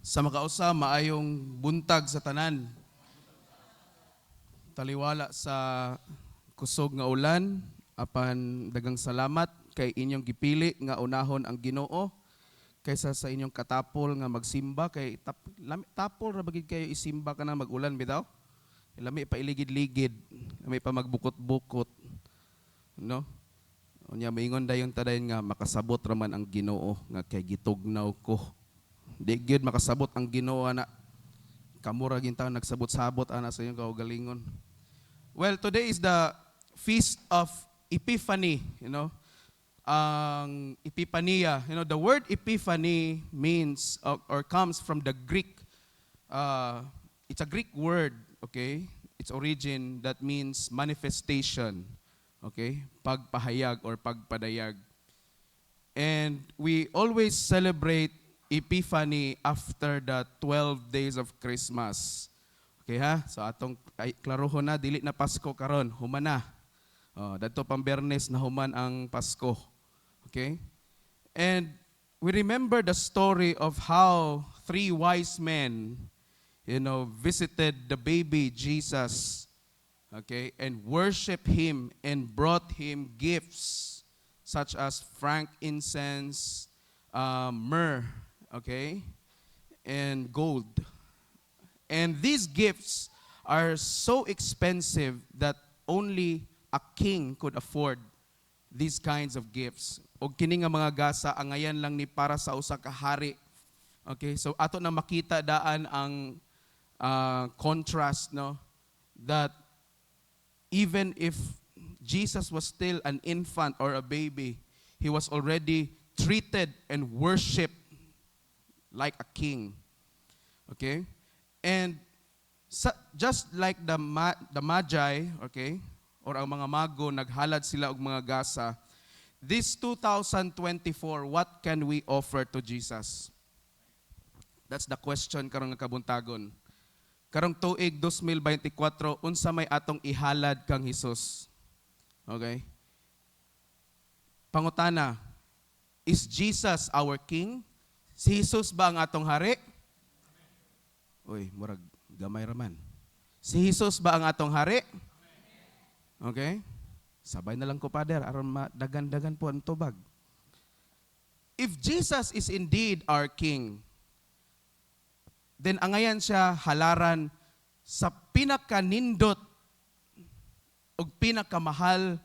Sa makausa, maayong buntag sa tanan. Taliwala sa kusog nga ulan, apan dagang salamat kay inyong gipili nga unahon ang Ginoo kaysa sa inyong katapol nga magsimba kay tapol ra bagid kayo isimba kana magulan bitaw. Lami pa iligid-ligid, lami pa magbukot-bukot. No? Unya maingon dayon ta dayon nga makasabot raman ang Ginoo nga kay gitugnaw ko. Di gyud makasabot ang Ginoo na kamura gintaw nagsabot-sabot ana sa inyong kaugalingon. Well, today is the feast of Epiphany, Ang Epipania, the word Epiphany means or comes from the Greek. It's a Greek word, okay? Its origin that means manifestation, okay? Pagpahayag or pagpadayag. And we always celebrate Epiphany after the 12 days of Christmas. Okay ha? So atong klarohon na, dili na Pasko karon, human na. Dadto pang Biyernes na human ang Pasko. Okay? And we remember the story of how three wise men, visited the baby Jesus, okay, and worship him and brought him gifts such as frankincense, myrrh, okay, and gold. And these gifts are so expensive that only a king could afford these kinds of gifts. O kini nga mga gasa angayan lang ni para sa usa ka hari. Okay, so ato na makita daan ang contrast, no, that even if Jesus was still an infant or a baby, he was already treated and worshipped like a king. Okay? And just like the Magi, okay, or ang mga mago, naghalad sila og mga gasa, this 2024, what can we offer to Jesus? That's the question karong nga kabuntagon. Karong tuig 2024, unsa may atong ihalad kang Hesus? Okay? Pangutana, is Jesus our King? Si Jesus ba ang atong hari? Uy, murag gamay raman. Si Jesus ba ang atong hari? Okay? Sabay na lang ko, Father, aron madagan-dagan po ang tubag. If Jesus is indeed our King, then angayan siya halaran sa pinakanindot o pinakamahal,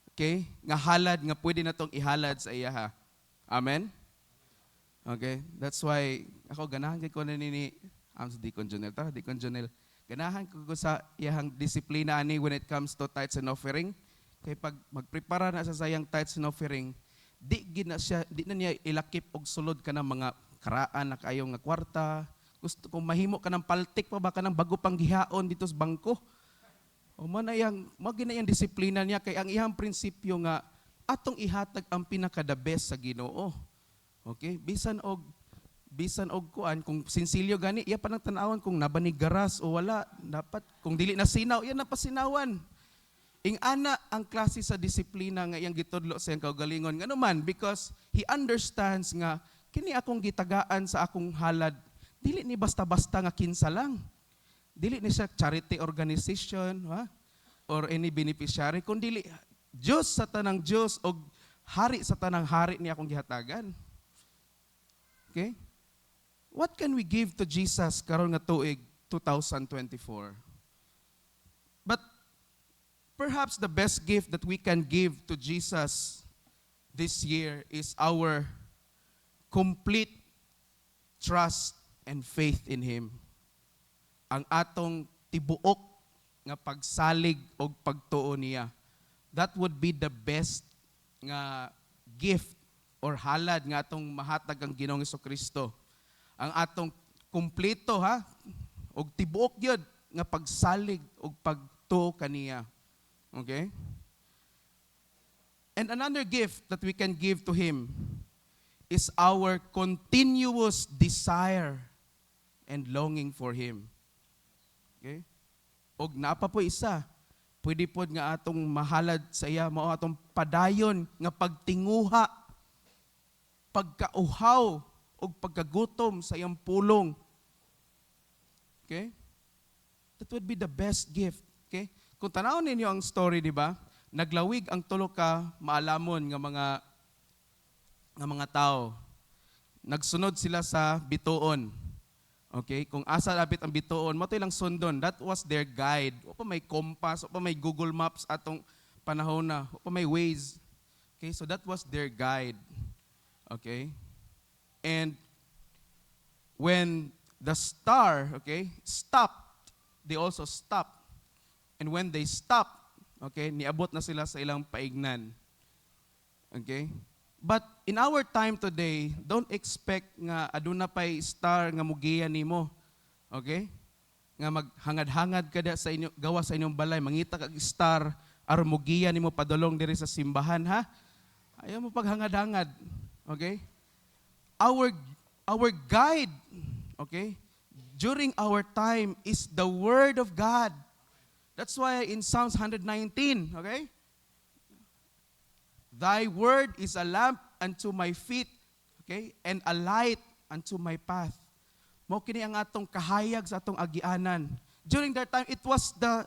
okay, nga halad nga pwede natong ihalad sa iya. Amen? Okay? That's why ako ganahan kay ko na nini sa Deacon Jonel. Deacon Jonel, ganahan ko sa iyang disiplina ani when it comes to tithes and offering. Kay pag magprepara na sa sayang tithes and offering, di na niya ilakip og sulod ka ng mga karaan na kayo nga kwarta. Gusto kung mahimo ka ng paltik pa ba ka ng bago pang gihaon dito sa bangko. O man ayang maginayang disiplina niya kay ang iyang prinsipyo nga atong ihatag ang pinaka-the best sa Ginoo. Okay? Bisan og kuan kung sinsilyo gani iya pa nang tan-awan kung nabanig garas o wala, dapat kung dili na sinaw iya na pasinawan. Ing ana ang klase sa disiplina nga iyang gitudlo sa iyang kaugalingon ngano man because he understands nga kini akong gitagaan sa akong halad dili ni basta-basta nga kinsa lang. Dili ni siya charity organization, or any beneficiary kundi Diyos sa tanang Diyos o hari sa tanang hari niya akong gihatagan. Okay? What can we give to Jesus karon nga tuig 2024? But perhaps the best gift that we can give to Jesus this year is our complete trust and faith in Him. Ang atong tibuok nga pagsalig o pagtuo niya. That would be the best nga gift or halad nga atong mahatag ang Ginoong Hesukristo. Ang atong kumpleto og tibuok gyud nga pagsalig og pagtuo kaniya. Okay? And another gift that we can give to Him is our continuous desire and longing for Him. Okay? Og napa po isa, pwede po nga atong mahalad sa iya, mao atong padayon nga pagtinguha, pagkauhaw, o og pagkagutom sa iyang pulong. Okay? That would be the best gift. Okay? Kung tanawon ninyo ang story, di ba? Naglawig ang tulo ka maalamon nga mga tao. Nagsunod sila sa bituon. Okay? Kung asa labit ang bituon, matoy lang sundon. That was their guide. O pa may compass, o pa may Google Maps atong panahon na, o pa may Waze. Okay? So that was their guide. Okay? And when the star, okay, stopped, they also stopped. And when they stopped, okay, niabot na sila sa ilang paignan. Okay? But in our time today, don't expect nga aduna pay star nga mugiya nimo. Okay? Nga maghangad-hangad kada sa inyo gawa sa inyong balay, mangita kag star aron mugiya nimo padulong diri sa simbahan, ha? Ayaw mo paghangad-hangad. Okay? Our guide, okay, during our time is the Word of God. That's why in Psalms 119, okay, Thy Word is a lamp unto my feet, okay, and a light unto my path. Mao kini ang atong kahayag sa atong agianan. During that time, it was the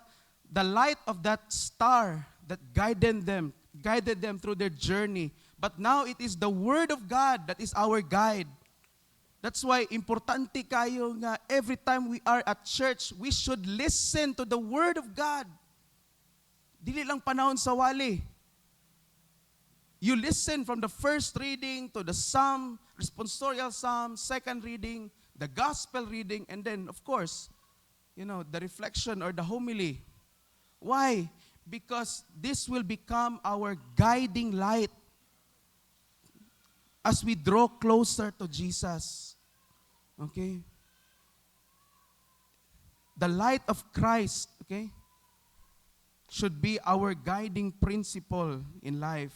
light of that star that guided them through their journey. But now it is the Word of God that is our guide. That's why importante kayo nga every time we are at church, we should listen to the Word of God. Dili lang panahon sa wali. You listen from the first reading to the psalm, responsorial psalm, second reading, the gospel reading, and then, of course, the reflection or the homily. Why? Because this will become our guiding light as we draw closer to Jesus. Okay? The light of Christ, okay, should be our guiding principle in life.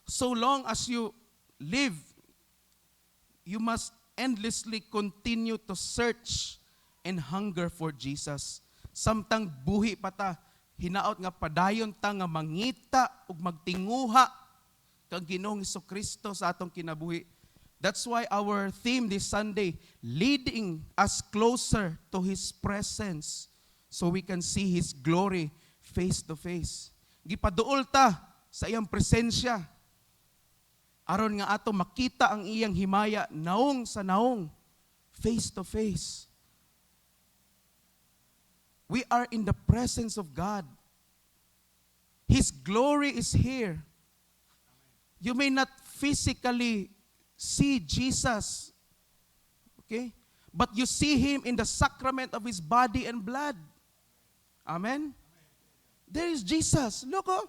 So long as you live, you must endlessly continue to search and hunger for Jesus. Samtang buhi pa ta, hinaot nga padayon ta nga mangita ug magtinguha kang Ginoong Hesukristo sa atong kinabuhi. That's why our theme this Sunday, leading us closer to His presence so we can see His glory face to face. Gipaduol ta sa iyang presensya aron nga ato makita ang iyang himaya naong sa naong, face to face. We are in the presence of God. His glory is here. You may not physically see Jesus, okay? But you see Him in the sacrament of His body and blood. Amen? There is Jesus. Look, oh,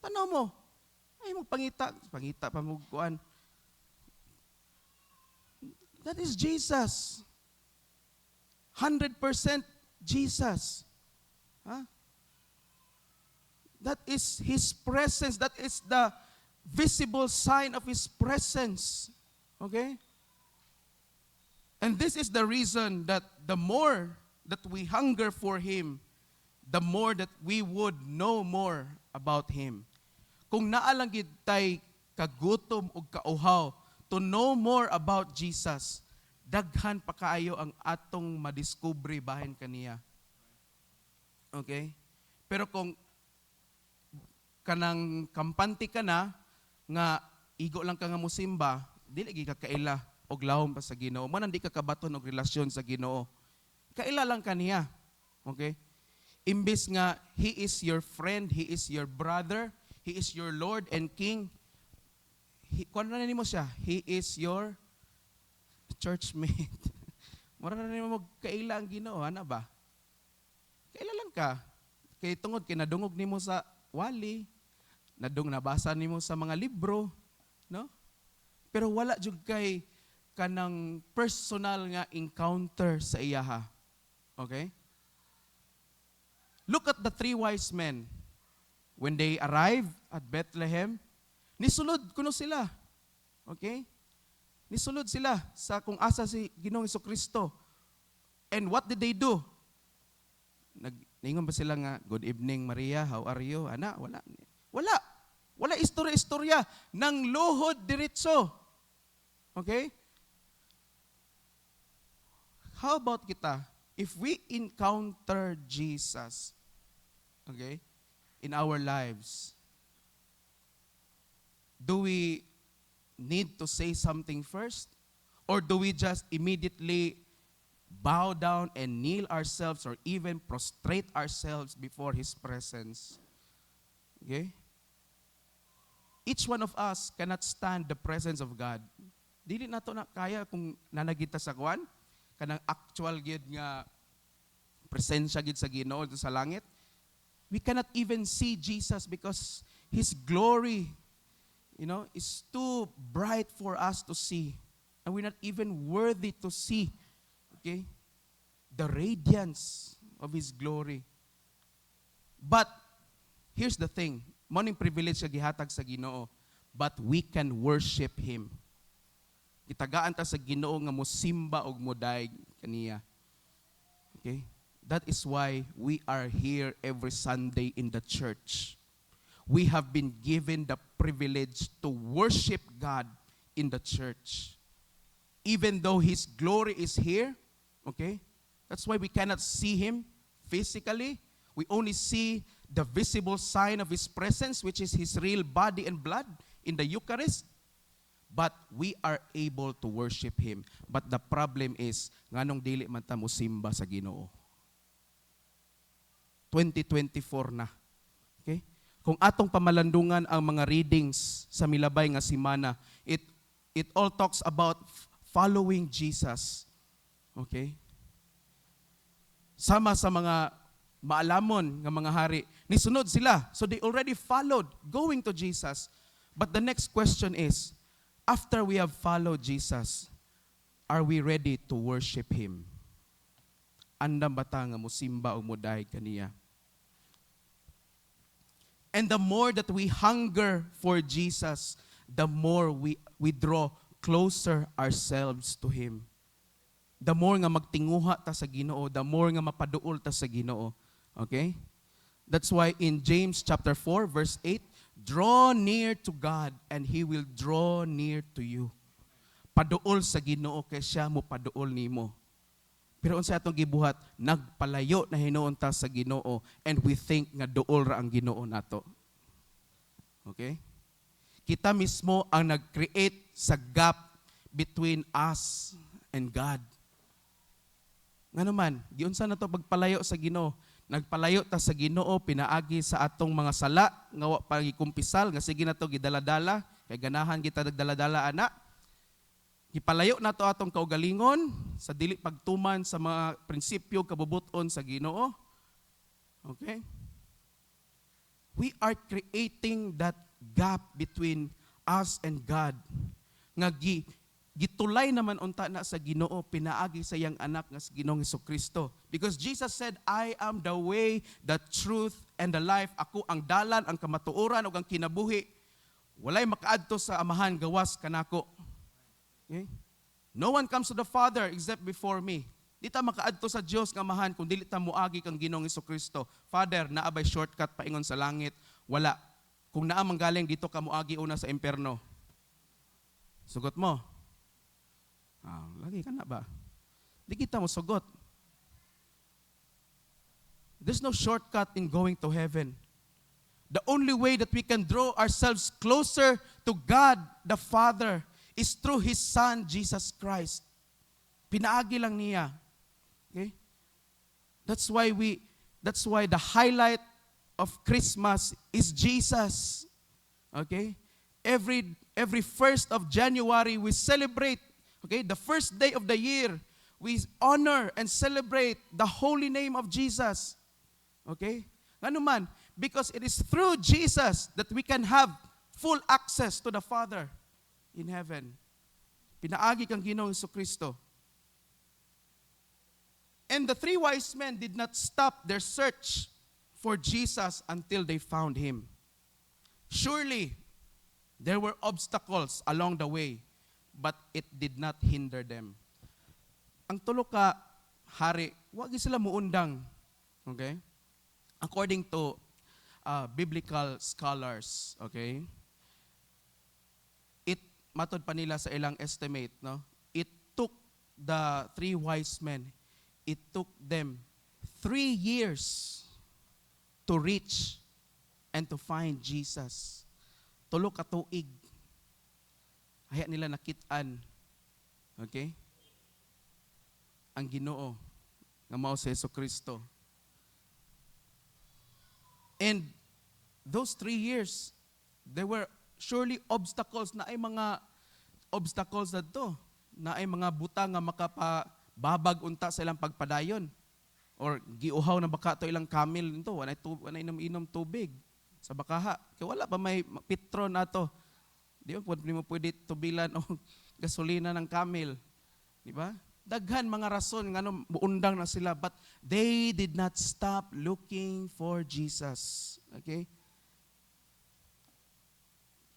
tanaw mo. Ay, magpangita pa mo kuan. That is Jesus. 100% Jesus. Huh? That is His presence. That is the visible sign of His presence. Okay? And this is the reason that the more that we hunger for Him, the more that we would know more about Him. Kung naalang gid tay kagutom o kauhaw to know more about Jesus, daghan pa kaayo ang atong madiskubre bahin kaniya. Okay? Pero kung kanang kampante ka na, nga igo lang ka nga musimba, dili gi ka kaila og lawom pa sa Ginoo. Man di ka kabaton og relasyon sa Ginoo. Kaila lang kaniya. Okay? Imbis nga He is your friend, He is your brother, He is your Lord and King. Kung ano na mo siya, He is your churchmate. Mura na nimo magkaila ang Ginoo, ana ba? Kaila lang ka. Kay tungod kay nadungog nimo sa wali, nabasa nimo sa mga libro, no? Pero wala jud kay kanang personal nga encounter sa iyaha. Okay? Look at the three wise men. When they arrived at Bethlehem, nisulod kuno sila. Okay? Nisulod sila sa kung asa si Ginoong Hesukristo. And what did they do? Ningon ba sila nga, good evening Maria, how are you? Ana, wala. Wala istorya-istorya. Nang luhod diretso. Okay? How about kita? If we encounter Jesus, okay, in our lives, do we need to say something first? Or do we just immediately bow down and kneel ourselves or even prostrate ourselves before His presence? Okay? Each one of us cannot stand the presence of God. Dili na to na kaya kung nanagita sa kwan, kanang actual gid nga presensya gid sa Ginoo dito sa langit. We cannot even see Jesus because His glory, is too bright for us to see. And we're not even worthy to see, okay, the radiance of His glory. But, here's the thing, maning privilege nga gihatag sa Ginoo, but we can worship Him. Gitagaan ta sa Ginoo nga mosimba og modaig kaniya. Okay? That is why we are here every Sunday in the church. We have been given the privilege to worship God in the church. Even though His glory is here, okay? That's why we cannot see Him physically. We only see the visible sign of His presence, which is His real body and blood in the Eucharist. But we are able to worship Him. But the problem is, nganong dili man ta mosimba sa Ginoo. 2024 na. Okay? Kung atong pamalandungan ang mga readings sa milabay nga semana, it all talks about following Jesus. Okay? Sama sa mga maalamon nga mga hari, nisunod sila. So they already followed going to Jesus. But the next question is, after we have followed Jesus, are we ready to worship Him? Andam bata nga mosimba o modaig kaniya. And the more that we hunger for Jesus, the more we draw closer ourselves to Him. The more nga magtinguha ta sa Ginoo, the more nga mapaduol ta sa Ginoo. Okay? That's why in James chapter 4 verse 8, draw near to God and He will draw near to you. Paduol sa Ginoo kay siya mo paduol nimo. Pero unsa atong gibuhat, nagpalayo na hinuon ta sa Ginoo and we think nga duol ra ang Ginoo nato. Okay? Kita mismo ang nag-create sa gap between us and God. Nga naman, giunsa na to pagpalayo sa Ginoo? Nagpalayo ta sa Ginoo pinaagi sa atong mga sala nga wa pa gikumpisal nga sige na to gidaladala kay ganahan kita nagdaladala ana. Gipalayo na to atong kaugalingon sa dili pagtuman sa mga prinsipyo kabubuton sa Ginoo. Okay? We are creating that gap between us and God. Nga gitulay naman unta na sa Ginoo pinaagi sa iyang anak nga si Ginoong Hesukristo. Because Jesus said, I am the way, the truth, and the life. Ako ang dalan, ang kamatuoran, ug ang kinabuhi. Walay makaadto sa amahan gawas kanako. Okay? No one comes to the Father except before me. Di ta makaadto sa Dios nga amahan kung dili ta moagi kang Ginoong Hesukristo. Father, naabay shortcut paingon sa langit. Wala. Kung naa manggaling dito ka moagi una sa impierno. Sugot mo. Lagi ka na ba? Di kita mo sugot. There's no shortcut in going to heaven. The only way that we can draw ourselves closer to God the Father is through His Son, Jesus Christ. Pinaagi lang niya. Okay? That's why the highlight of Christmas is Jesus. Okay? Every 1st of January we celebrate, okay, the first day of the year, we honor and celebrate the holy name of Jesus. Okay? Ano man, because it is through Jesus that we can have full access to the Father in heaven. Pinaagi kang Ginoong Hesukristo. And the 3 wise men did not stop their search for Jesus until they found Him. Surely, there were obstacles along the way, but it did not hinder them. Ang tulo ka hari, wag sila muundang. Okay? According to biblical scholars, okay? matod pa nila sa ilang estimate, no? It took the three wise men, it took them 3 years to reach and to find Jesus. Tulo ka tuig. Haya nila nakitaan. Okay? Ang Ginoo nga mao si Jesucristo. And those 3 years, there were surely obstacles, na ay mga obstacles na to, na ay mga buta nga makapababag unta sa ilang pagpadayon. Or giuhaw na baka to ilang camel nito, wala inom tubig sa bakaha. Kaya wala pa may pitron ato. Di ba? Mo pwede tubilan o gasolina ng camel. Di ba? Daghan mga rason nga muundang na sila, but they did not stop looking for Jesus. Okay?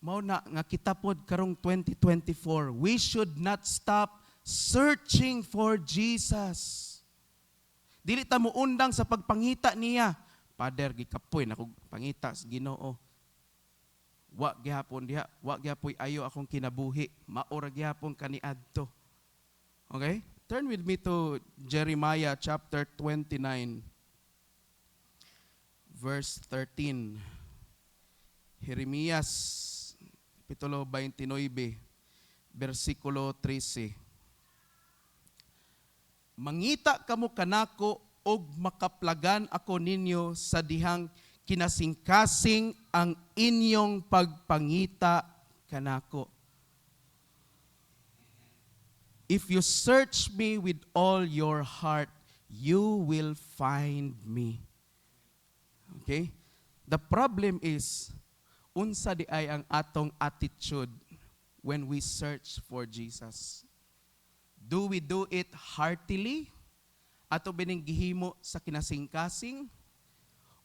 Mao na nga kita pod karong 2024, we should not stop searching for Jesus. Dili ta muundang sa pagpangita niya. Pader, gikapoy na kong pangita sa Ginoo. Wa gihapon diha, wa gihapoy ayo akong kinabuhi. Maura gihapon kaniadto. Okay? Turn with me to Jeremiah chapter 29, verse 13. Jeremias, kapitulo 29, versikulo 13. Mangita kamo kanako og makaplagan ako ninyo sa dihang kinasingkasing ang inyong pagpangita kanako. If you search me with all your heart, you will find me. Okay? The problem is, unsa di ay ang atong attitude when we search for Jesus? Do we do it heartily? Ato bining gihimo sa kinasingkasing?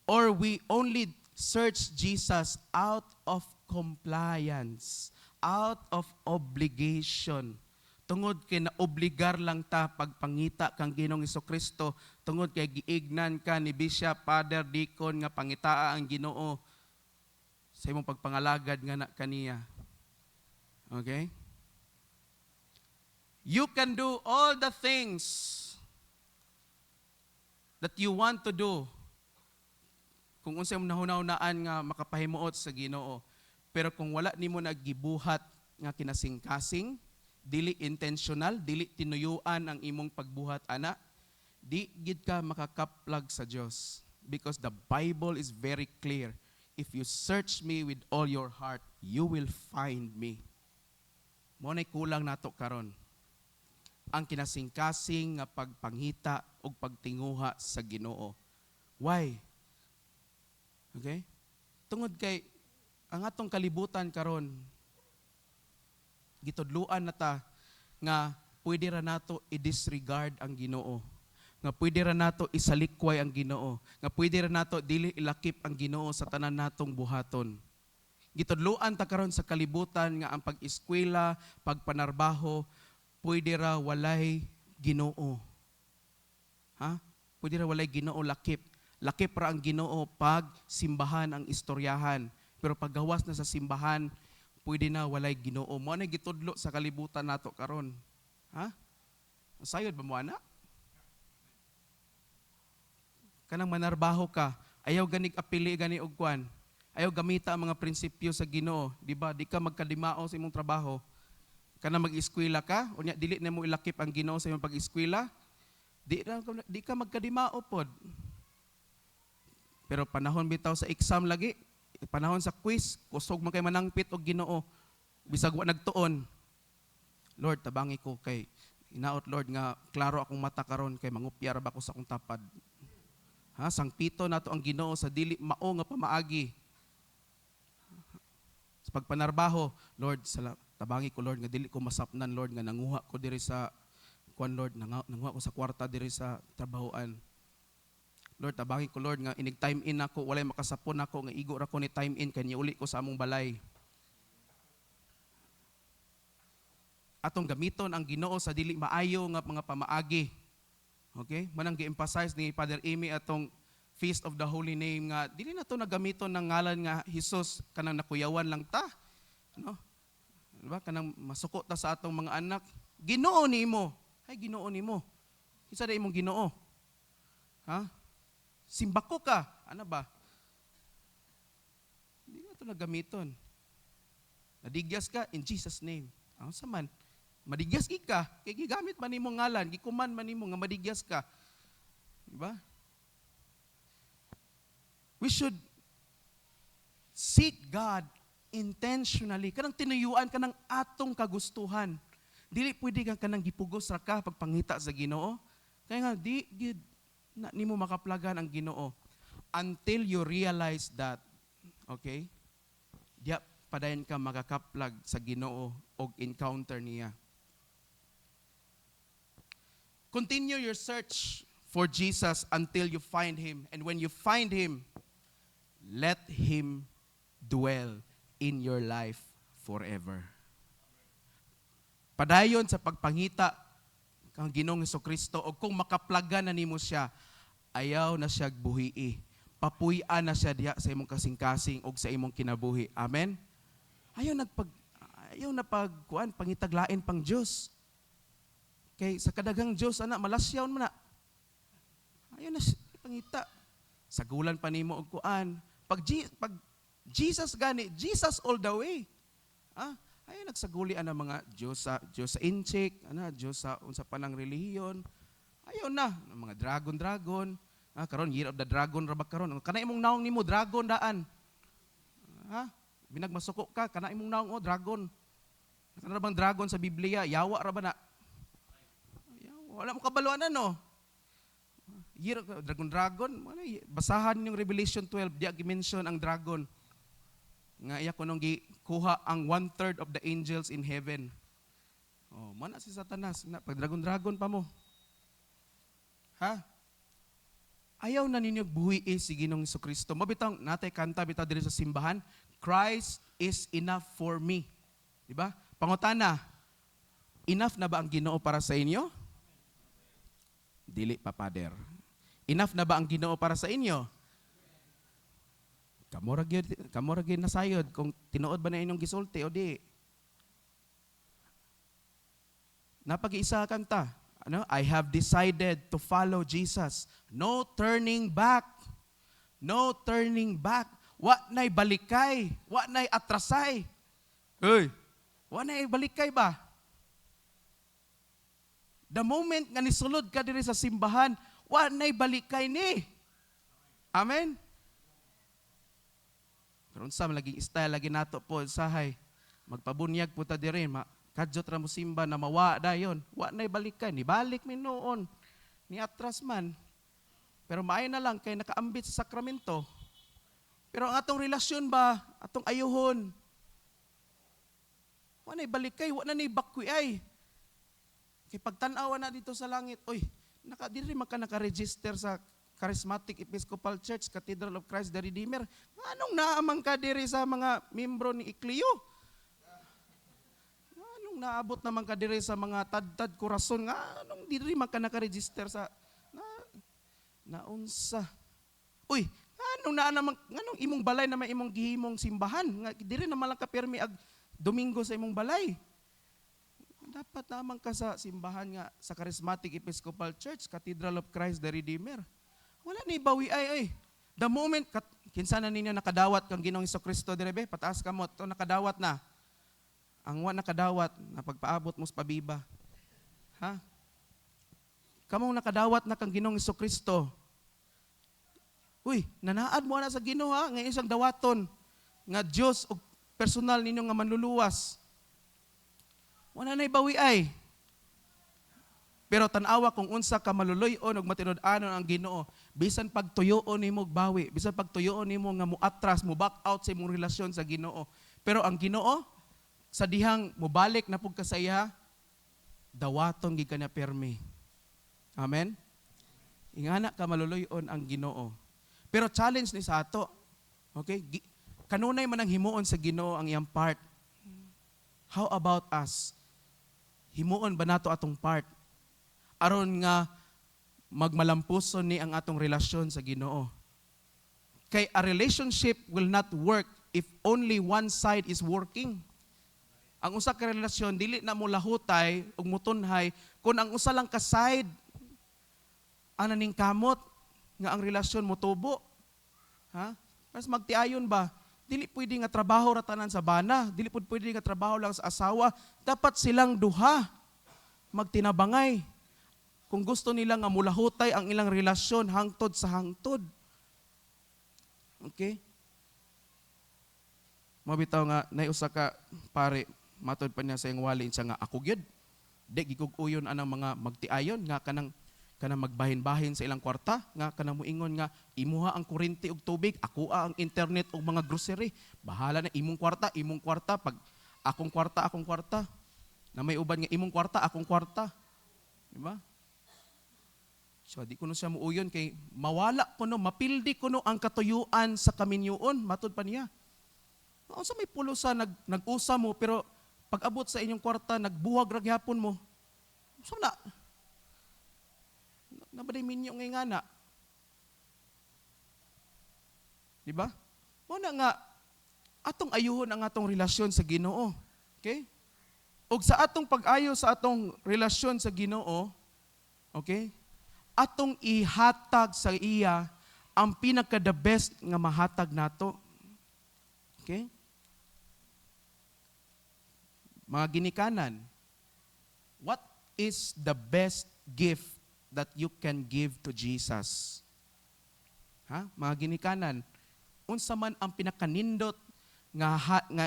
Or we only search Jesus out of compliance, out of obligation? Tungod kay naobligar lang ta pagpangita kang Ginoong Jesucristo, tungod kay giignan ka ni Bishop, Father, Deacon nga pangitaa ang Ginoo sa imong pagpangalagad nga na kaniya. Okay? You can do all the things that you want to do kung unsay imong nahunaw-naan nga makapahimuot sa Ginoo. Pero kung wala nimo naggibuhat nga kinasingkasing, dili intentional, dili tinuyuan ang imong pagbuhat ana, di gid ka makakaplag sa Dios, because the Bible is very clear. If you search me with all your heart, you will find me. Mo nay kulang nato karon. Ang kinasingkasing nga pagpangita ug pagtinguha sa Ginoo. Why? Okay? Tungod kay ang atong kalibutan karon, gitudluan na ta nga pwede ra nato i-disregard ang Ginoo, nga pwede ra nato isalikway ang Ginoo, nga pwede ra nato dili ilakip ang Ginoo sa tanan natong buhaton. Gitudluan ta karon sa kalibutan nga ang pag-eskwela, pagpanarbaho, pwede ra walay Ginoo. Ha? Pwede ra walay Ginoo lakip. Lakip ra ang Ginoo pag simbahan ang istoryahan. Pero pag gawas na sa simbahan, pwede na walay Ginoo. Mo na gitudlo sa kalibutan nato karon. Ha? Sayod ba mo ana? Kanang manarbaho ka, ayaw ganig apili gani og kwan. Ayaw gamita ang mga prinsipyo sa Ginoo, di ba? Di ka magkadimao sa imong trabaho. Kanang mag-eskwela ka, unya dili na mo ilakip ang Ginoo sa imong pag-eskwela, di ka magkadimao pod. Pero panahon bitaw sa exam lagi, panahon sa quiz, kusog man kay manangpit og Ginoo. Bisag wa nagtuon. Lord, tabangi ko kay inaot Lord nga klaro akong mata karon kay mangupyar ba ko sa akong tapad. Ha, sangpito nato ang Ginoo sa dili mao nga pamaagi. Sa pagpanarbaho, Lord, tabangi ko Lord nga dili ko masapnan Lord nga nanguha ko diri sa kuan Lord, nanguha ko sa kwarta diri sa trabahoan. Lord, tabangi ko Lord nga inig time in ako, walay makasapon ako nga igo ra ko ni time in kanya uli ko sa among balay. Atong gamiton ang Ginoo sa dili maayo nga mga pamaagi. Okay? Manang gi-emphasize ni Father Amy atong Feast of the Holy Name nga dili na to nagamiton ng ngalan nga Hesus kanang nakuyawan lang ta. Ano? Diba? Kanang masuko ta sa atong mga anak, Ginoo nimo. Ay Ginoo nimo. Kinsa day imong Ginoo? Ha? Simba ko ka. Ano ba? Hindi na ito nagamiton. Nadigyas ka in Jesus name. Ano sa man? Madigyas ka. Kaya gigamit man nimo ngalan, gikuman man nimo nga madigyas ka. Diba? We should seek God intentionally. Kanang tinuyuan kanang atong kagustuhan. Dili pwede kang kanang gipugos ra ka pagpangita sa Ginoo. Kaya nga di na nimo makaplagan ang Ginoo until you realize that, okay? Diya padayon ka makakaplag sa Ginoo og encounter niya. Continue your search for Jesus until you find Him. And when you find Him, let Him dwell in your life forever. Padayon sa pagpangita kang Ginoong Hesukristo o kung makaplagan na nimo siya, ayaw na siya buhii. Papuy-an na siya diya sa imong kasing-kasing o sa imong kinabuhi. Amen? Ayaw na pangitaglain pang Diyos. Kay sa kadagang Diyos, malasyaw mo na. Ayaw na siya pangita. Sagulan pa nimo og kuan. Pag Jesus gani, Jesus all the way. Ayaw nagsaguli ang mga Diyos sa inchik, Diyos sa unsa pa ng relihiyon. Ayaw na, mga dragon. Karon year of the dragon ra ba karon? Kana imong naong nimo dragon daan. Binagmasuko ka, kana imong naong dragon. Kana bang dragon sa Biblia? Yawa ra ba na? Wala mo kabaluan no. Year of dragon, basahan yung Revelation 12, diya gi-mention ang dragon. Nga iya ko nung gikuha ang 1/3 of the angels in heaven. Mana si Satanas, pag dragon pa mo. Ayaw na ninyo buhi si Ginoong Hesukristo. Mabitang natay kanta bitaw diri sa simbahan, Christ is enough for me. Di ba? Pangutana, enough na ba ang Ginoo para sa inyo? Dili pa, Pader. Enough na ba ang Ginoo para sa inyo? Kamura gyud nasayod kung tinuod ba na inyong gisulti o di. Napag-iisa kanta. I have decided to follow Jesus. No turning back. No turning back. Wa nay balikay, wa nay atrasay. Wa nay balikay ba? The moment nga nisulod ka diri sa simbahan, wa nay balikay ni. Amen. Karon sa laging style lagi nato po sahay. Magpabunyag po ta diri, kadyot ra mo simba na mawa dayon. Wa nay balikay ni balik mi noon. Ni atras man. Pero maay na lang kay nakaambit sa sakramento. Pero ang atong relasyon ba, atong ayuhon. Wa nay balikay, wa na nay bakwi ay. Kay pagtan-awa na dito sa langit, diri man ka naka-register sa Charismatic Episcopal Church, Cathedral of Christ the Redeemer. Anong naamang ka diri sa mga membro ni Ikleo? Anong naabot naman ka diri sa mga tad-tad kurason? Anong diri man ka naka-register sa naunsa? Anong imong balay na may imong gihimong simbahan? Diri naman lang ka permi ag Domingo sa imong balay. Dapat naman ka sa simbahan nga sa Charismatic Episcopal Church, Cathedral of Christ the Redeemer. Wala ni bawi ay. The moment, kinsa na ninyo nakadawat kang Ginoong Hesukristo direbe, pataas ka mo, ito nakadawat na. Ang wa nakadawat, na pagpaabot mo sa pabiba. Kamong nakadawat na kang Ginoong Hesukristo. Nanaad mo na sa Ginoo ngayon isang dawaton, nga Diyos o personal ninyo nga manluluwas. Wala na'y bawi ay. Pero tanawa kung unsa ka maluloy-on ug matinud-anon ang Ginoo, bisan pagtuyoon nimo bawi, bisan pagtuyoon nimo nga muatras, mo back out sa imong relasyon sa Ginoo. Pero ang Ginoo sa dihang mobalik na pug ka sa iya, dawaton gid kanya permi. Amen. Ingana ka maluloy-on ang Ginoo. Pero challenge ni sa ato. Okay? Kanunay man ang himuon sa Ginoo ang iyang part. How about us? Himuon ba nato atong part? Aron nga magmalampuson ni ang atong relasyon sa Ginoo. Kay a relationship will not work if only one side is working. Ang usa ka relasyon dili na mo lahutay ug mutunhay kun ang usa lang ka side ana ning kamot nga ang relasyon mo tubo. Ha? Mas magtiayon ba? Dili pwede nga trabaho ra tanan sa bana, dili pwede nga trabaho lang sa asawa. Dapat silang duha magtinabangay. Kung gusto nila nga mulahutay ang ilang relasyon hangtod sa hangtod. Okay? Mabitaw nga naiusa ka pare matod pa niya sa iyang wali siya nga ako gyud. Di giguguyon anang mga magtiayon nga kanang magbahin-bahin sa ilang kwarta nga kanang moingon nga imuha ang kuryente ug tubig, ako ang internet ug mga grocery. Bahala na imong kwarta pag akong kwarta. Na may uban nga imong kwarta, akong kwarta. Di ba? So di kuno siya muuyon kay mawala kuno, mapildi kuno ang katuyuan sa kaminyoon matod pa niya. Unsa may pulo sa nag-usa mo pero pag abot sa inyong kwarta nagbuwag ra gyapon mo. So nabaday minyo ngay ngana. Di ba? Una nga atong ayuhon ang atong relasyon sa Ginoo. Okay? Ug sa atong pag-ayo sa atong relasyon sa Ginoo, okay? Atong ihatag sa iya ang pinaka the best nga mahatag nato. Okay? Mga ginikanan, what is the best gift that you can give to Jesus? Ha? Mga ginikanan, unsa man ang pinakanindot nga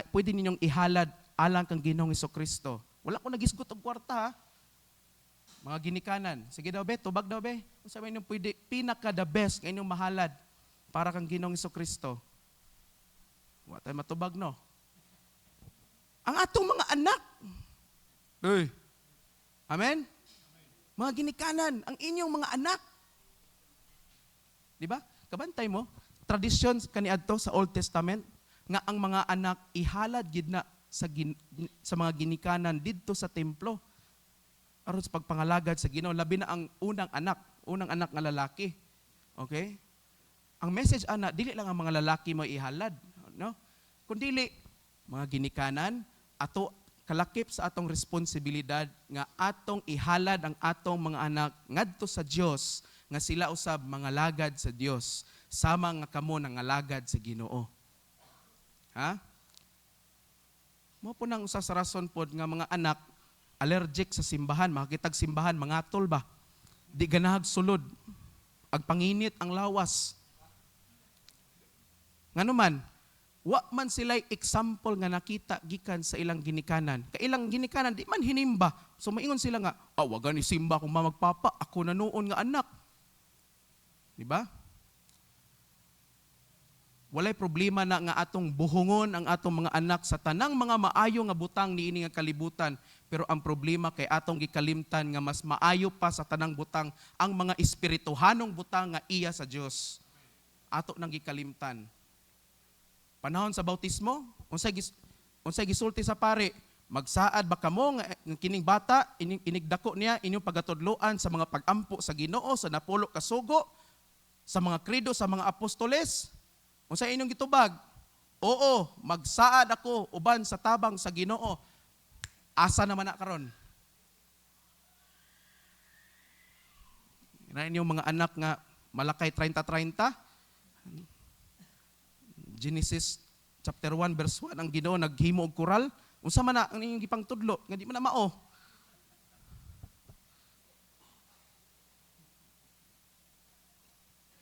pwede ninyong ihalad alang kang Ginoong Hesukristo. Wala ko nagisgot og kwarta ha. Mga ginikanan, sige daw be, tubag daw be. Unsa man inyong pwede pinaka the best nga inyong mahalad para kang Ginoong Hesukristo? Wa tay matubag no. Ang atong mga anak. Hey. Amen? Mga ginikanan, ang inyong mga anak. Di ba? Kabantay mo, tradisyon kaniadto sa Old Testament nga ang mga anak ihalad gid na sa mga ginikanan didto sa templo. Aron sa pagpangalagad sa Ginoo, labi na ang unang anak nga lalaki. Okay? Ang message ana, dili lang ang mga lalaki mo ihalad, no? Kundi mga ginikanan ato kalakip sa atong responsibilidad nga atong ihalad ang atong mga anak ngadto sa Dios nga sila usab mga lagad sa Dios sama nga kamo nangalagad sa Ginoo. Ha? Mo po nang usa sa rason pod nga mga anak allergic sa simbahan, makakitag simbahan mangatol ba? Di ganahag sulod. Agpanginit ang lawas. Nganuman, wa man sila'y example nga nakita gikan sa ilang ginikanan. Kailang ginikanan, di man hinimba. So maingon sila nga, waga ni simba kung mamagpapa, ako na noon nga anak. Di ba? Walay problema na nga atong buhungon ang atong mga anak sa tanang mga maayo nga butang niini nga kalibutan. Pero ang problema kay atong gikalimtan nga mas maayo pa sa tanang butang ang mga espirituhanong butang nga iya sa Dios. Ato nang gikalimtan. Panahon sa bautismo, unsay gisulti sa pare, magsaad ba kamo nga kining bata inigdako niya inyong pagatudloan sa mga pagampo sa Ginoo sa napulo ka sugo, sa mga krido sa mga apostoles? Unsay inyong gitubag? Oo, magsaad ako uban sa tabang sa Ginoo. Asa naman na karon? Na inyong mga anak nga malakay 30-30, Genesis chapter 1 verse 1 ang Ginoo naghimo og koral. Unsa man na ang inyong gipangtudlo nga di man na mao?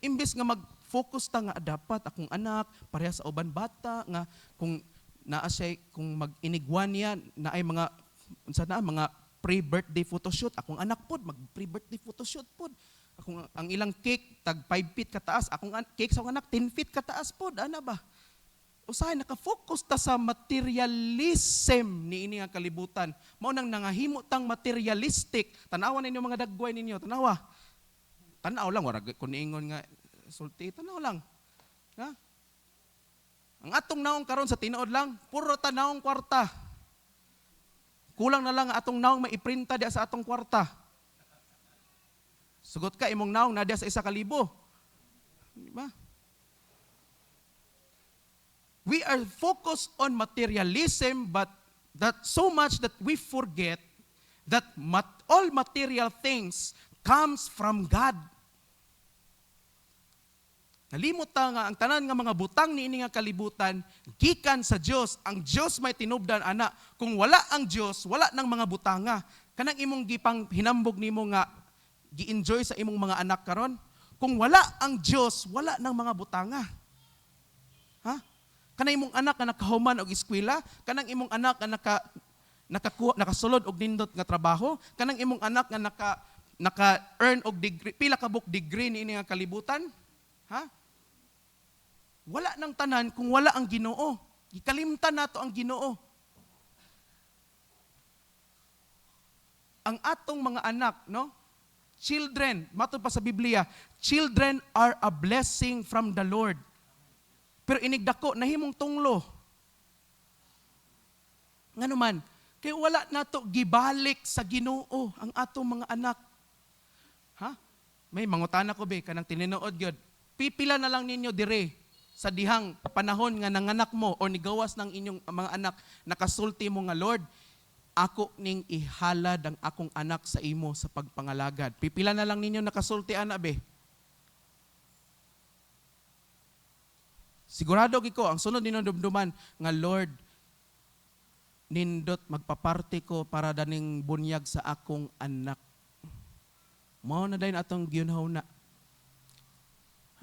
Imbes nga mag-focus ta nga dapat akong anak pareha sa uban bata nga kung naa siya kung mag-inigwan niya na ay mga unsa na mga pre-birthday photoshoot, akong anak pod mag pre-birthday photoshoot pod. Akong ang ilang cake tag 5 feet kataas, akong cake sa akong anak 10 feet kataas pod, ana ba? Usahay naka-focus ta sa materialism niini nga kalibutan. Mao nang nangahimo tang materialistic. Tanawa ninyo mga dagway ninyo, tanawa. Tanaw lang wala kun ingon nga sulti, tanaw lang. Ha? Ang atong naong karon sa tinuod lang, puro tanawong kwarta. Kulang na lang atong naong maiprinta diya sa atong kwarta. Sugot ka imong naong na diya sa 1,000. Di ba? We are focused on materialism but that so much that we forget that all material things comes from God. Nalimot ta nga ang tanan nga mga butang niini nga kalibutan gikan sa Dios. Ang Dios may tinubdan ana. Kung wala ang Dios, wala nang mga butanga. Kanang imong gipang hinambog nimo nga gi-enjoy sa imong mga anak karon. Kung wala ang Dios, wala nang mga butanga. Ha? Kanang imong anak nga nakahuman og eskwela, kanang imong anak nga nakasulod og nindot nga trabaho, kanang imong anak nga naka-earn og degree, pila ka book degree niini nga kalibutan. Ha? Wala nang tanan kung wala ang Ginoo. Gikalimtan nato ang Ginoo. Ang atong mga anak, no? Children, matod pa sa Biblia, children are a blessing from the Lord. Pero inigdako, nahimong tunglo. Nga naman, kaya wala nato gibalik sa Ginoo ang atong mga anak. Ha? May mangutana ko be, kanang tininood gyud. Pipila na lang ninyo dire sa dihang panahon nga nanganak mo o nigawas ng inyong mga anak, nakasulti mo nga, Lord, ako ning ihalad ang akong anak sa imo sa pagpangalagad. Pipila na lang ninyo nakasulti ana be. Sigurado giko ang sunod ninyo dumduman nga, Lord, nindot magpaparte ko para daning bunyag sa akong anak. Mao na dayon atong giyunhaw na.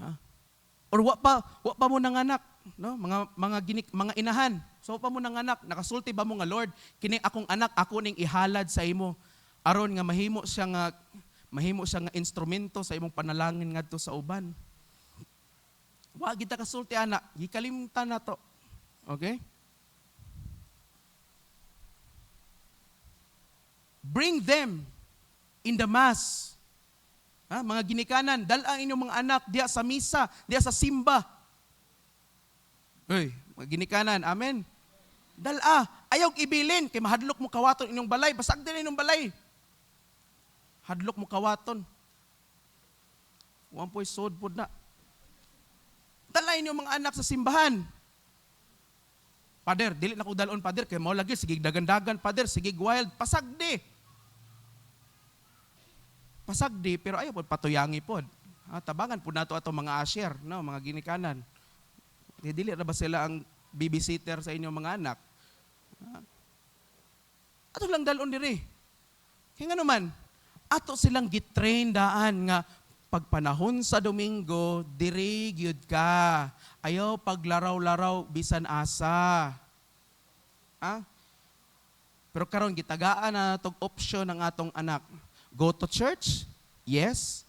Ha? Or wa pa mo nanganak, no? Mga inahan. So pa mo nanganak, nakasulti ba mo nga, Lord, kining akong anak ako ning ihalad sa imo aron nga mahimo siya nga instrumento sa imong panalangin ngadto sa uban. Wa gid ta kasulti ana, gikalimtan nato. Okay? Bring them in the mass. Ha, mga ginikanan, dala ang inyong mga anak diya sa misa, diya sa simba. Uy, mga ginikanan, amen. Dala, ayaw ibilin, kay mahadlok mo kawaton inyong balay, basag din inyong balay. Hadlok mo kawaton. Huwag po'y sod po na. Dala inyong mga anak sa simbahan. Pader, dili na ko dalon, pader, kay mao lagi, sige dagan-dagan, pader, sige wild, pasag di. Pasagdi, pero ayaw po patuyangi po. Tabangan po nato ato mga asher, no? Mga ginikanan. Dili na ba sila ang babysitter sa inyong mga anak? Ato lang dalon diri. Kaya nga naman, ato silang gitrain daan nga pagpanahon sa Domingo, diri gyud ka. Ayaw paglaraw-laraw bisan asa. Pero karon gitagaan na tog option ng atong anak. Go to church? Yes.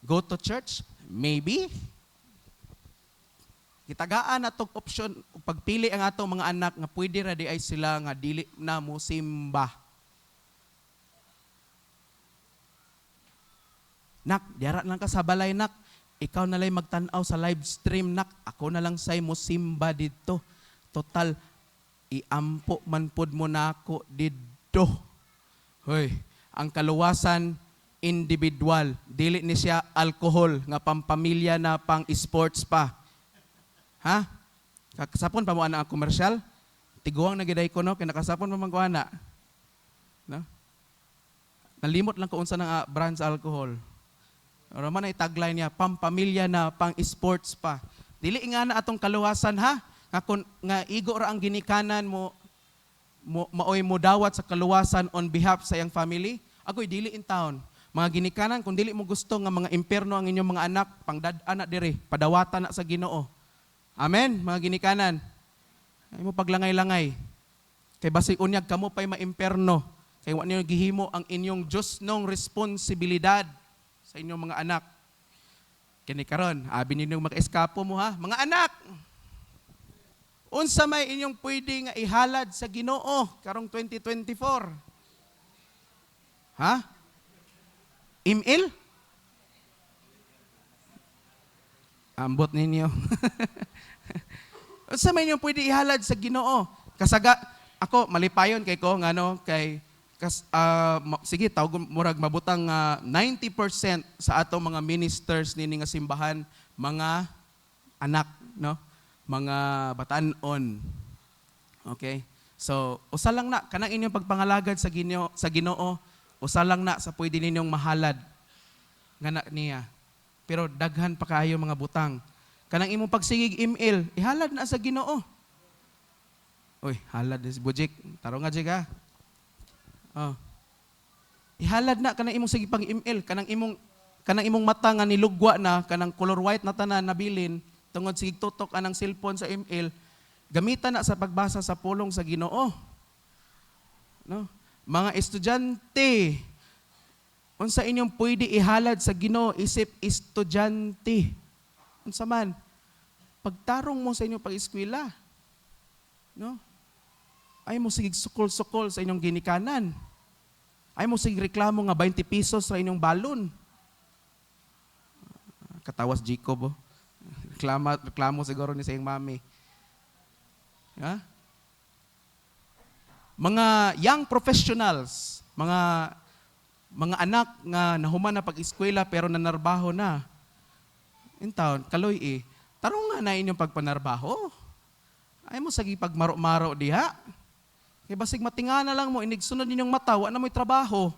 Go to church? Maybe. Kitagaan na itong option, pagpili ang atong mga anak nga pwede ra di ay sila nga dili na mo simba. Nak, diara lang ka sa balay, nak. Ikaw na lang magtanaw sa live stream, nak. Ako na lang say mo simba dito. Total, iampo man pod mo na ako dito. Hoy. Ang kaluwasan, individual. Dili ni siya alcohol, nga pampamilya na pang sports pa. Ha? Kakasapon pa mo ana ang komersyal? Tiguang na giday ko, no? Kaya nakasapon pa man ko ana. No? Nalimot lang ko unsa ng brand sa alcohol. Or man ay tagline niya, pampamilya na pang sports pa. Dili nga na atong kaluwasan, ha? Nga igo ra ang ginikanan mo, maoy mo dawat sa kaluwasan on behalf sa iyang family, agoy dili in town. Mga ginikanan, kung dili mo gusto nga mga impierno ang inyong mga anak, pangdad-anak diri, padawatan na sa Ginoo. Amen, mga ginikanan. Ay mo paglangay-langay. Kay basig unyag kamo pay maimpierno. Kay wa niyo gihimo ang inyong Dios nong responsibilidad sa inyong mga anak. Kini karon, abi ninyo maka-eskapo mo, ha? Mga anak, unsa may inyong pwede nga ihalad sa Ginoo karong 2024? Ha? Email? Ambot ninyo. Unsa may inyong pwede ihalad sa Ginoo? Kasaga, ako malipayon kay ko ngano kay sige tawag murag mabutang 90% sa atong mga ministers nini nga simbahan mga anak, no? Mga batan-on. Okay? So, usa lang na kanang inyong pagpangalagad sa Ginoo, usa lang na sa pwede ninyong mahalad nga na niya. Pero daghan pa kaayo mga butang. Kanang imong pagsigig email, ihalad na sa Ginoo. Uy, halad si Bujik. Taro nga ka. Oh. Ihalad na kanang imong sige pang email, kanang imong mata nga nilugwa na, kanang color white na tanan nabilin, tungod sige tutok anang cellphone sa email, gamitan na sa pagbasa sa pulong sa Ginoo. No? Mga estudyante, unsa inyong pwede ihalad sa Ginoo isip estudyante? Unsa man? Pagtarong mo sa inyong pag-eskwela. No? Ay mo sige sukol-sukol sa inyong ginikanan. Ay mo sige reklamo nga 20 pesos sa inyong balon. Katawas Jacob, oh. Reklamo siguro ni sa iyong mami. Ha? Mga young professionals, mga anak nga nahuman na pag-eskwela pero nanarbaho na. In town, kaloy tarong nga na inyong pagpanarbaho. Ay mo sagi pagmaro-maro diha. Kaya basig matingana lang mo, inigsunod ninyong mata, na mo'y trabaho.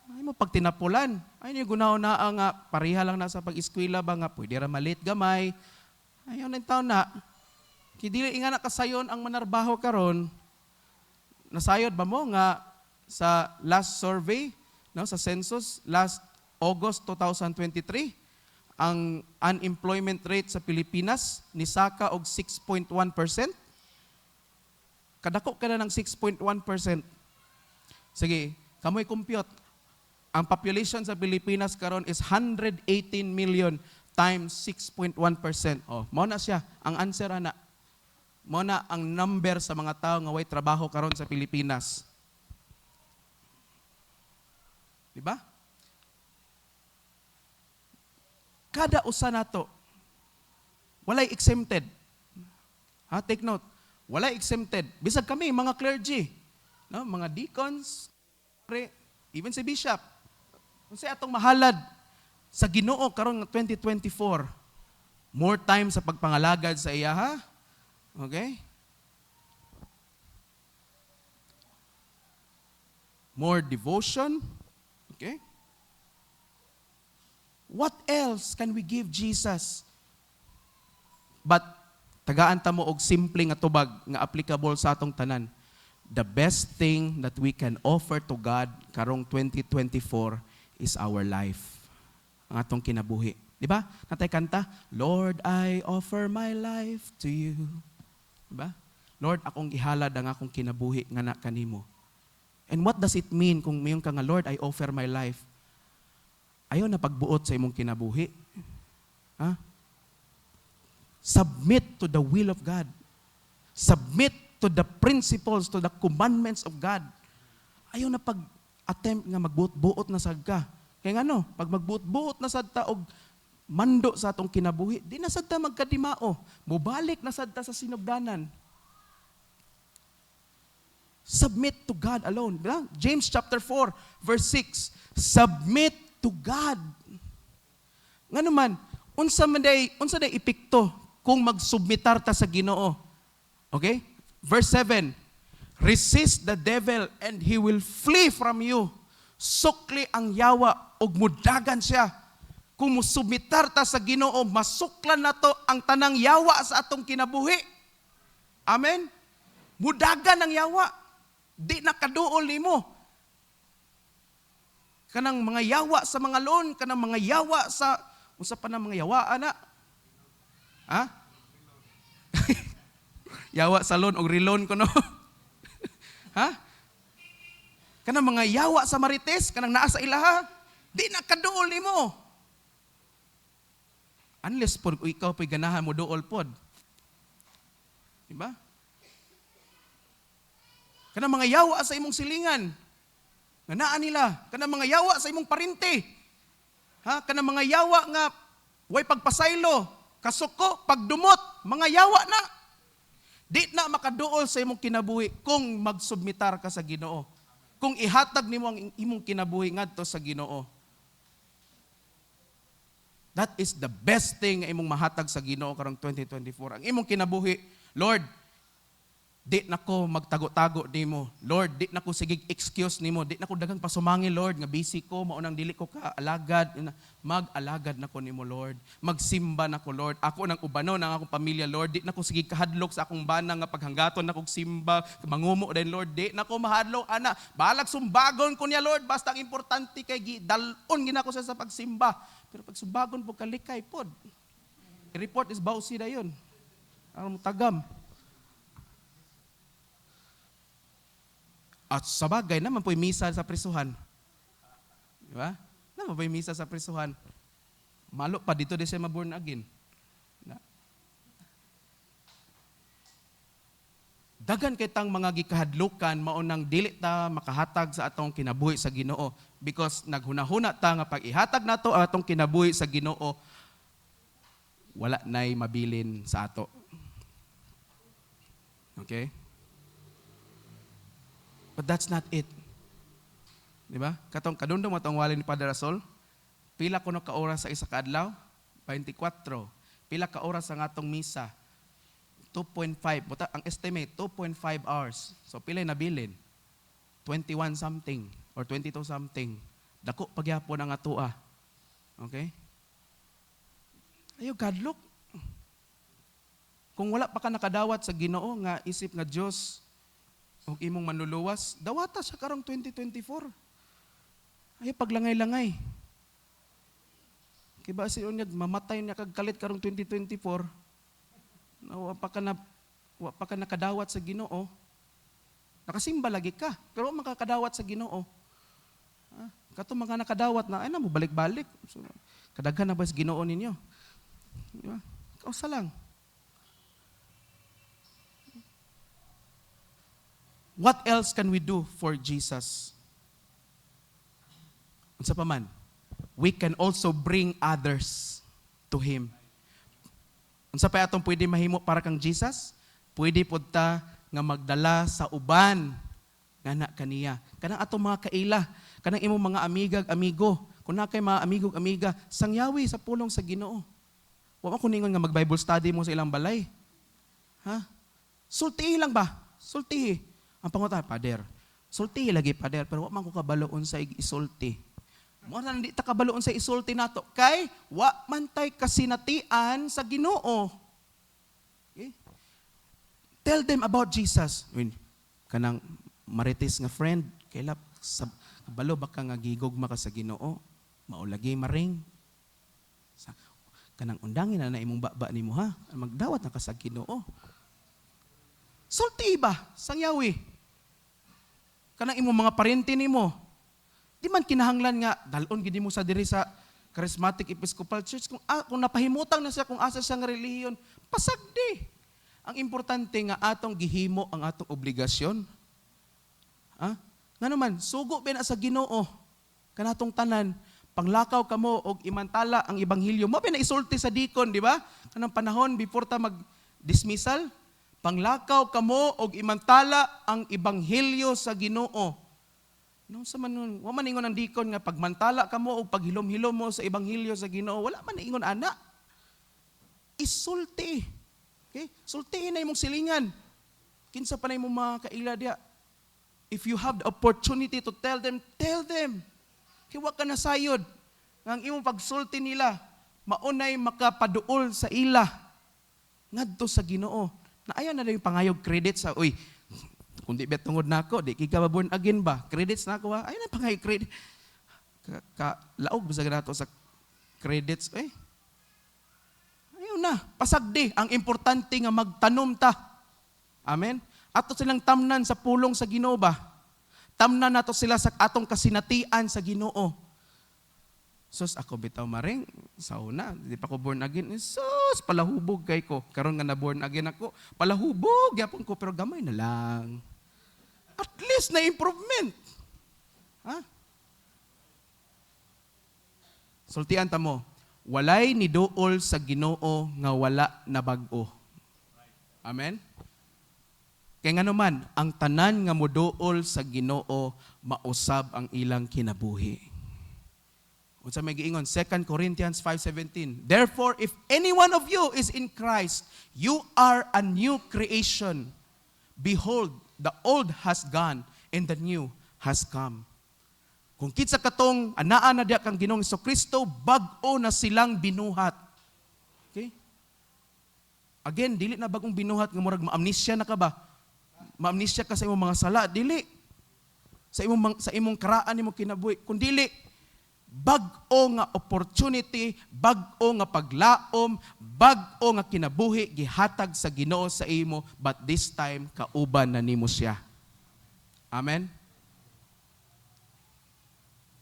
Ay mo pag tinapulan, ay niyo gunaw na nga pareha lang na sa pag-eskwela ba nga, pwede ra malit gamay. Ayaw na taon na. Kaya dili nga nakasayon ang manarbaho karon. Nasayod ba mo nga sa last survey, no, sa census, last August 2023, ang unemployment rate sa Pilipinas nisaka og 6.1%. Kadako ka na ng 6.1%. Sige, kamoy compute. Ang population sa Pilipinas karon is 118 million times 6.1%. Oh, mao na siya. Ang answer ana. Mao na ang number sa mga tao nga way trabaho karon sa Pilipinas. Di ba? Kada usa nato walay exempted. Ha, take note. Walay exempted. Bisag kami mga clergy, no, mga deacons, even si bishop. Unsay atong mahalad sa Ginoo karon nga 2024. More time sa pagpangalagad sa iya, ha? Okay? More devotion. Okay? What else can we give Jesus? But tagaan ta mo og simple nga tubag nga applicable sa atong tanan. The best thing that we can offer to God karong 2024 is our life. Ang atong kinabuhi. Di ba? Natay kanta, Lord, I offer my life to you. Di ba? Lord, akong ihalad ang akong kinabuhi nga na kanimo. And what does it mean kung mayon ka nga, Lord, I offer my life? Ayaw na pagbuot sa imong kinabuhi. Ha? Submit to the will of God. Submit to the principles, to the commandments of God. Ayaw na pag-attempt nga magbuot-buot na sad ka. Kaya nga no, pag magbuot-buot na sad ta og mando sa atong kinabuhi, di na sad ta magkadimao. Mubalik na sad ta sa sinugdanan. Submit to God alone. James chapter 4, verse 6. Submit to God. Nga naman, unsa day epekto kung magsubmitar ta sa Ginoo. Okay? Verse 7. Resist the devil and he will flee from you. Sukli ang yawa ug mudagan siya. Kung musubmitar ta sa Ginoo, masuklan nato ang tanang yawa sa atong kinabuhi. Amen? Mudagan ang yawa. Di nakaduol nimo. Kanang mga yawa sa mga loan, kanang mga yawa sa, unsa pa na mga yawa, ana? Ha? Yawa sa loan o reloan ko, no? Ha? Kanang mga yawa sa marites, kanang naa sa ilaha, di nakaduol nimo. Unless po ikaw po'y ganahan mo duol pod. Diba? Kanang mga yawa sa imong silingan, nga naa nila, kanang mga yawa sa imong parinte. Ha? Kanang mga yawa nga way pagpasaylo, kasuko, pagdumot, mga yawa na. Di na makaduol sa imong kinabuhi kung magsubmitar ka sa Ginoo. Kung ihatag nimo ang imong kinabuhi ngadto sa Ginoo. That is the best thing nga imong mahatag sa Ginoo karong 2024. Ang imong kinabuhi, Lord, Di na ko magtago-tago nimo. Lord, di na ko sigig excuse nimo. Di na ko dagang pasumangi, Lord, nga busy ko, maunang dili ko ka alagad. Mag-alagad na ko nimo, Lord. Magsimba na ko, Lord. Ako nang ubano ng akong pamilya, Lord. Di na ko sigig kahadlok sa akong banang nga paghanggaton na kong simba, mangumo din, Lord. Di na ko mahadlok, ana. Balag sumbagon ko niya, Lord. Basta ang importante kay dalon gina ko sa pagsimba. Pero pag sumbagon po kalikay pod. I-report is bawsi na yun. Ang tagam. At sa bagay, naman po'y misa sa prisuhan. Di ba? Naman po'y misa sa prisuhan. Malo pa dito di siya maborn again. Dagan kitang mga gikahadlukan maunang dili ta makahatag sa atong kinabuhi sa Ginoo because naghunahuna ta nga pag ihatag nato ang atong kinabuhi sa Ginoo wala nay mabilin sa ato. Okay? But that's not it. Di ba? Katong kadundong matong wali ni Padre Rasol, pila kuno ka oras sa isa ka adlaw? 24. Pila ka oras ang atong misa? 2.5. Buta ang estimate 2.5 hours. So pila nabilin? 21 something or 22 something. Dako pagyapon ang atua. Okay? Ayo kadlok. Kung wala pa ka nakadawat sa Ginoo nga isip nga Dios o imong manluluwas, dawata siya karong 2024. Ay paglangay-langay. Kaya ba si Unyag, mamatay niya kagkalit karong 2024, wa pa ka nakadawat sa Ginoo, nakasimba lagi ka, pero makakadawat sa Ginoo. Kato mga nakadawat na, ay na mo balik-balik. So, kadaghan na ba sa Ginoo ninyo? Diba? Kausa lang. What else can we do for Jesus? Unsa pa man? We can also bring others to Him. Unsa pa atong pwede mahimo para kang Jesus? Pwede pod ta nga magdala sa uban nga na kaniya. Kanang atong mga kaila, kanang imong mga amigag, amigo, kung na kay mga amigog, amiga, sangyawi sa pulong sa Ginoo. Wa man kuningon nga mag-Bible study mo sa ilang balay. Ha? Sultihi lang ba? Sultihi. Ang pangutan, Pader, sulti lagi, Pader, pero wa man ko kabaloon sa isulti. Mo na hindi ta kabaloon sa isulti nato kay wa man tay kasinatian sa Ginoo. Okay? Tell them about Jesus. Kanang marites nga friend, kaila sa kabalo baka nga gigugma ka sa Ginoo, maulagi maring. Kanang undangin na imong baba nimo ha, magdawat na ka sa Ginoo. Sulti ba? Sangyawi. Kanang imong mga parente nimo. Di man kinahanglan nga dalon gid mo sa diri sa Charismatic Episcopal Church kung napahimutang na siya kung asa siya nga relihiyon, pasagdi. Ang importante nga atong gihimo ang atong obligasyon. Ngano man sugo ben sa Ginoo kanatong tanan panglakaw kamo og imantala ang ebanghelyo. Mo ben isulti sa dikon, di ba? Kanang panahon before ta mag-dismissal, panglakaw kamo og imantala ang ebanghelyo sa Ginoo. No sa man wa man ingon ang dikon nga pagmantala kamo og paghilom-hilom mo sa ebanghelyo sa Ginoo, wala man ingon ana. Isulti. Okay? Sultihin na imong silingan. Kinsa pa na imong mga kaila diya. If you have the opportunity to tell them, tell them. Kaya wa ka nasayod. Nga ang imong pagsulti nila maunay makapaduol sa ila ngadto sa Ginoo. Na ayaw na yung pangayog credits sa, uy, kung di bet tungod na ako, di ka born again ba? Credits na ako ha? Ayaw na pangayog credit. Laog ba sa ganato sa credits? Ayaw na. Pasagdi. Ang importante nga magtanom ta. Amen? Ato silang tamnan sa pulong sa Ginoo ba? Tamnan nato sila sa atong kasinatian sa Ginoo. Sus, ako bitaw maring, sa una, di pa ko born again. Sus, palahubog kay ko. Karon nga na born again ako, palahubog, yapon ko, pero gamay na lang. At least na improvement. Ha? Sultian ta mo, walay ni duol sa Ginoo nga wala na bag-o. Amen? Kaya nga naman, ang tanan nga moduol sa Ginoo, mausab ang ilang kinabuhi. Unsa may giingon 2 Corinthians 5:17. Therefore, if any one of you is in Christ, you are a new creation. Behold, the old has gone and the new has come. Kung kitsa katong anaan na diya kang Ginoong Jesucristo, bag-o na silang binuhat. Okay? Again, dili na bagong binuhat nga murag ma-amnesia na ka ba? Ma-amnesia ka sa imong mga sala, dili. Sa imong karaan nimo kinabuhi, kun dili bag-o nga opportunity, bag-o nga paglaom, bag-o nga kinabuhi gihatag sa Ginoo sa imo, but this time kauban na nimo siya. Amen.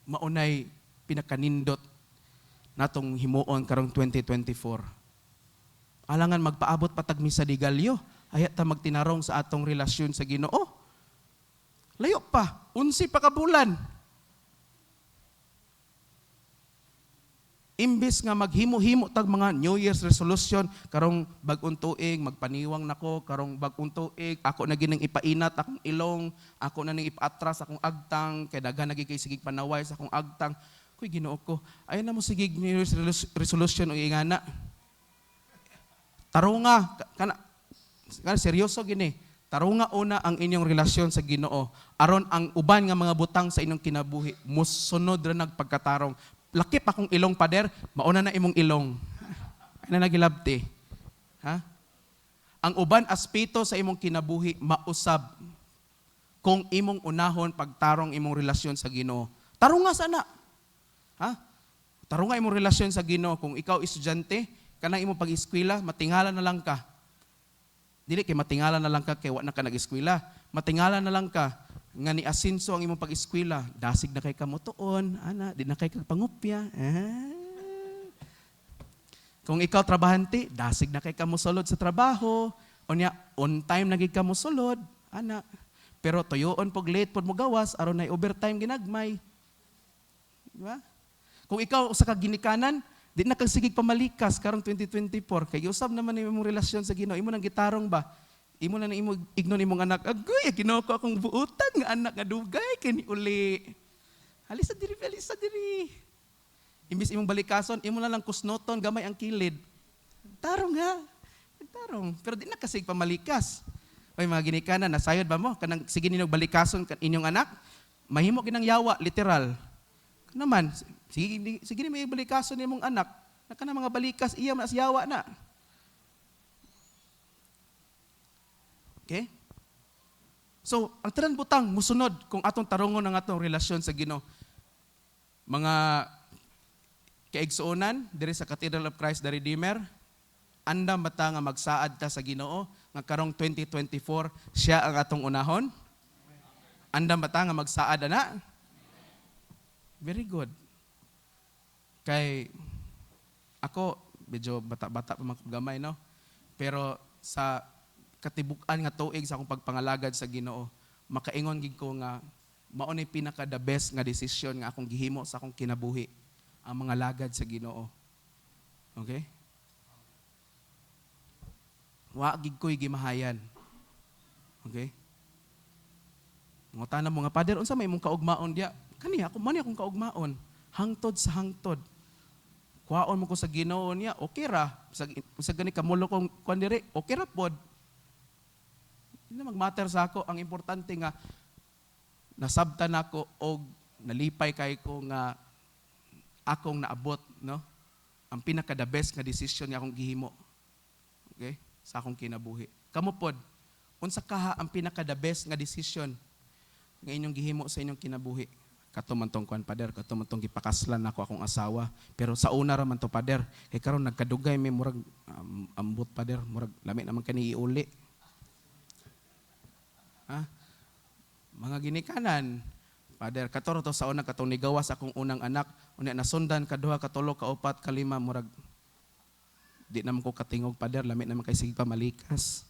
Maunay pinakanindot natong himuon karong 2024. Alangan magpaabot patag misa di galyo, ayat ta magtinarong sa atong relasyon sa Ginoo. Layo pa, 11 pa ka bulan. Imbis nga maghimo-himo tag mga New Year's resolution, karong bag-ong tuig magpaniwang nako, karong bag-ong tuig ako na gining ipainat akong ilong, ako na ning ipaatras akong agtang, kay daghan nagi kay sigig panaway sa akong agtang. Kuy Ginoo ko, ay na mo sigig New Year's resolution o ingana. Tarunga kana seryoso gini. Tarunga una ang inyong relasyon sa Ginoo aron ang uban nga mga butang sa inyong kinabuhi musunod ra nagpagkatarong. Lakip akong ilong, pader, mauna na imong ilong. Ay na nagilabti. Ha? Ang uban aspeto sa imong kinabuhi, mausab. Kung imong unahon, pagtarong imong relasyon sa Ginoo. Tarunga sana. Ha? Tarunga imong relasyon sa Ginoo. Kung ikaw estudyante, kanang imong pag-eskwela, matingala na lang ka. Dili kay matingala na lang ka, kay wala na ka nag-eskwela. Matingala na lang ka. Nga ni asinso ang imong pag-eskwela, dasig na kay kamutuon, ana, di na kay pangupya. Kung ikaw trabahante, dasig na kay kamusulod sa trabaho, unya on time nagig kamusulod, ana. Pero tuyoon pag late pod mo gawas aron nay overtime ginagmay. Di ba? Kung ikaw usa ka ginikanan, di na kang sigig pamalikas karong 2024 kay usab naman imong relasyon sa Ginoo, imo nang gitarong ba? Imo na imo ignon imong anak, agoy, Ginoo ko akong buutan nga anak nga dugay kini uli. Halisa diri. Imbis imong balikason, imo na lang kusnoton gamay ang kilid. Tarong nga. Tarong. Pero di na kasig pamalikas. Oy mga ginikanan, nasayod ba mo kanang sige ninyong balikason kan inyong anak? Mahimo ginang yawa literal. Naman, sige ni may balikason nimong anak. Naka na mga balikas iya mas yawa na. Okay? So, ang tanan butang musunod kung atong tarungon ang atong relasyon sa Ginoo. Mga kaigsuonan diri sa Cathedral of Christ the Redeemer, andam bata nga magsaad ta sa Ginoo nga karong 2024 siya ang atong unahon? Andam bata nga magsaad ana? Very good. Kay ako medyo bata-bata pa gamay no. Pero sa katibuk-an nga tuig sa akong pagpangalagad sa Ginoo, makaingon gid ko nga mao ni pinaka the best nga desisyon nga akong gihimo sa akong kinabuhi, ang mga lagad sa Ginoo. Okay? Wa gid ko'y gimahayan. Okay? Ngutana mo nga, Pader, unsa may imong kaugmaon diya? Kani ako man akong kaugmaon, hangtod sa hangtod. Kuhaon mo ko sa Ginoo niya, okay ra. Sa gani kamulo kong kuan diri, okay ra pod. Hindi na mag-matter sa ako. Ang importante nga, nasabtan ako o nalipay kay ko nga akong naabot, no? Ang pinaka-the best nga decision nga akong gihimo. Okay? Sa akong kinabuhi. Kamu pod, unsa kaha ang pinaka-the best nga decision nga inyong gihimo sa inyong kinabuhi? Kato man tong kuan, Pader, kato man tong gipakaslan nako akong asawa. Pero sa una ra man to, Pader, kay karon nagkadugay may murag ambot, Pader, murag lami naman kani iuli. Ha? Mga ginikanan, Pader, katoro to sa una katong nigawas akong unang anak, unya nasundan kaduha, katulo, kaupat, kalima, murag di naman ko katingog, Pader, lami naman kay sige pa malikas.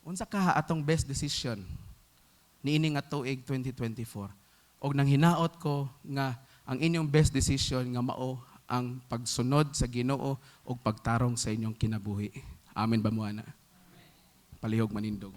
Unsa kaha atong best decision niini nga tuig 2024? Og nang hinaot ko nga ang inyong best decision nga mao ang pagsunod sa Ginoo og pagtarong sa inyong kinabuhi. Amen ba mo ana? Palihog manindog.